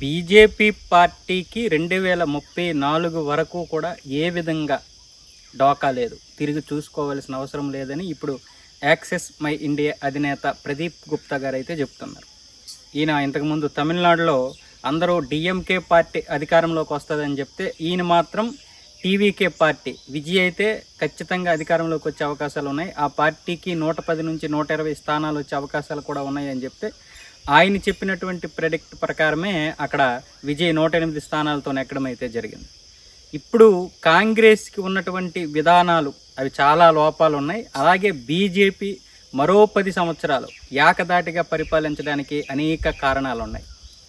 BJP పార్టీకి 2034 వరకు కూడా ఏ విధంగా ఢోకా లేదు, తిరిగి చూసుకోవాల్సిన అవసరం లేదని ఇప్పుడు యాక్సెస్ మై ఇండియా అధినేత ప్రదీప్ గుప్తా గారు అయితే చెప్తున్నారు. ఈయన ఇంతకుముందు తమిళనాడులో అందరూ డిఎంకే పార్టీ అధికారంలోకి వస్తుందని చెప్తే ఈయన మాత్రం టీవీకే పార్టీ విజయ్ అయితే ఖచ్చితంగా అధికారంలోకి వచ్చే అవకాశాలు ఉన్నాయి, ఆ పార్టీకి 110 నుంచి 120 స్థానాలు వచ్చే అవకాశాలు కూడా ఉన్నాయి అని చెప్తే ఆయన చెప్పినటువంటి ప్రెడిక్ట్ ప్రకారమే అక్కడ విజయ్ 108 స్థానాలతో ఎక్కడం అయితే జరిగింది. ఇప్పుడు కాంగ్రెస్కి ఉన్నటువంటి విధానాలు అవి చాలా లోపాలు ఉన్నాయి. అలాగే బీజేపీ మరో 10 సంవత్సరాలు ఏకదాటిగా పరిపాలించడానికి అనేక కారణాలు ఉన్నాయి.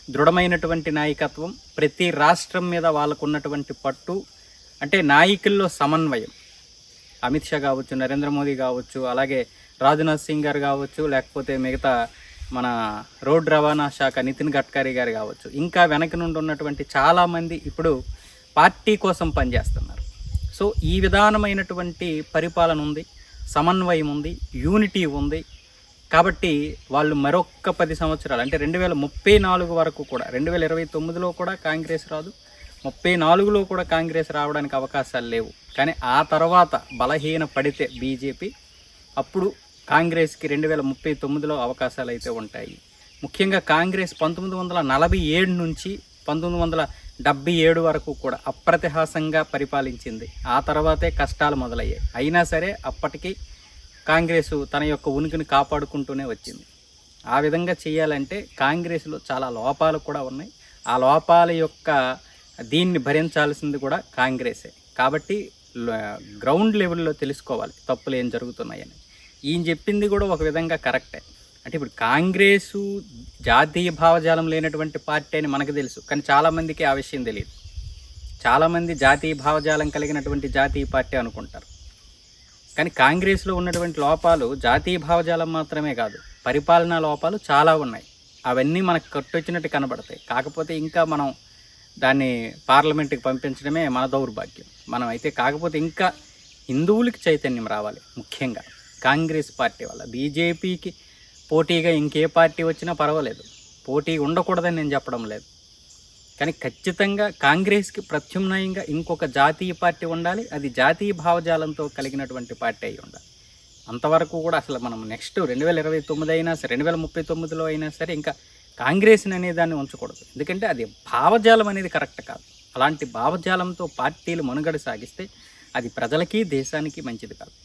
దృఢమైనటువంటి నాయకత్వం, ప్రతి రాష్ట్రం మీద వాళ్ళకు ఉన్నటువంటి పట్టు, అంటే నాయకుల్లో సమన్వయం. అమిత్ షా కావచ్చు, నరేంద్ర మోదీ కావచ్చు, అలాగే రాజ్నాథ్ సింగ్ గారు కావచ్చు, లేకపోతే మిగతా మన రోడ్ రవాణా శాఖ నితిన్ గడ్కరీ గారు కావచ్చు, ఇంకా వెనక నుండి ఉన్నటువంటి చాలామంది ఇప్పుడు పార్టీ కోసం పనిచేస్తున్నారు. సో ఈ విధానమైనటువంటి పరిపాలన ఉంది, సమన్వయం ఉంది, యూనిటీ ఉంది. కాబట్టి వాళ్ళు మరొక్క 10 సంవత్సరాలు అంటే 2034 వరకు కూడా, 2029లో కూడా కాంగ్రెస్ రాదు, 34లో కూడా కాంగ్రెస్ రావడానికి అవకాశాలు లేవు. కానీ ఆ తర్వాత బలహీన పడితే బీజేపీ, అప్పుడు కాంగ్రెస్కి 2039లో అవకాశాలు అయితే ఉంటాయి. ముఖ్యంగా కాంగ్రెస్ 1947 నుంచి 1977 వరకు కూడా అప్రతిహాసంగా పరిపాలించింది. ఆ తర్వాతే కష్టాలు మొదలయ్యాయి. అయినా సరే అప్పటికి కాంగ్రెస్ తన యొక్క ఉనికిని కాపాడుకుంటూనే వచ్చింది. ఆ విధంగా చేయాలంటే కాంగ్రెస్లో చాలా లోపాలు కూడా ఉన్నాయి. ఆ లోపాల యొక్క దీన్ని భరించాల్సింది కూడా కాంగ్రెసే. కాబట్టి గ్రౌండ్ లెవెల్లో తెలుసుకోవాలి తప్పులు ఏం జరుగుతున్నాయని. ఈయన చెప్పింది కూడా ఒక విధంగా కరెక్టే. అంటే ఇప్పుడు కాంగ్రెసు జాతీయ భావజాలం లేనటువంటి పార్టీ అని మనకు తెలుసు, కానీ చాలామందికి ఆ విషయం తెలియదు. చాలామంది జాతీయ భావజాలం కలిగినటువంటి జాతీయ పార్టీ అనుకుంటారు. కానీ కాంగ్రెస్లో ఉన్నటువంటి లోపాలు జాతీయ భావజాలం మాత్రమే కాదు, పరిపాలనా లోపాలు చాలా ఉన్నాయి. అవన్నీ మనకు కట్టొచ్చినట్టు కనబడతాయి. కాకపోతే ఇంకా మనం దాన్ని పార్లమెంట్కి పంపించడమే మన దౌర్భాగ్యం. మనం అయితే కాకపోతే ఇంకా హిందువులకి చైతన్యం రావాలి. ముఖ్యంగా కాంగ్రెస్ పార్టీ వల్ల బీజేపీకి పోటీగా ఇంకే పార్టీ వచ్చినా పర్వాలేదు, పోటీ ఉండకూడదని నేను చెప్పడం లేదు. కానీ ఖచ్చితంగా కాంగ్రెస్కి ప్రత్యామ్నాయంగా ఇంకొక జాతీయ పార్టీ ఉండాలి. అది జాతీయ భావజాలంతో కలిగినటువంటి పార్టీ అయి ఉండాలి. అంతవరకు కూడా అసలు మనం నెక్స్ట్ 2029 అయినా సరే, 2039లో అయినా సరే ఇంకా కాంగ్రెస్ని అనే దాన్ని ఉంచకూడదు. ఎందుకంటే అది భావజాలం అనేది కరెక్ట్ కాదు. అలాంటి భావజాలంతో పార్టీలు మనుగడ సాగిస్తే అది ప్రజలకి దేశానికి మంచిది కాదు.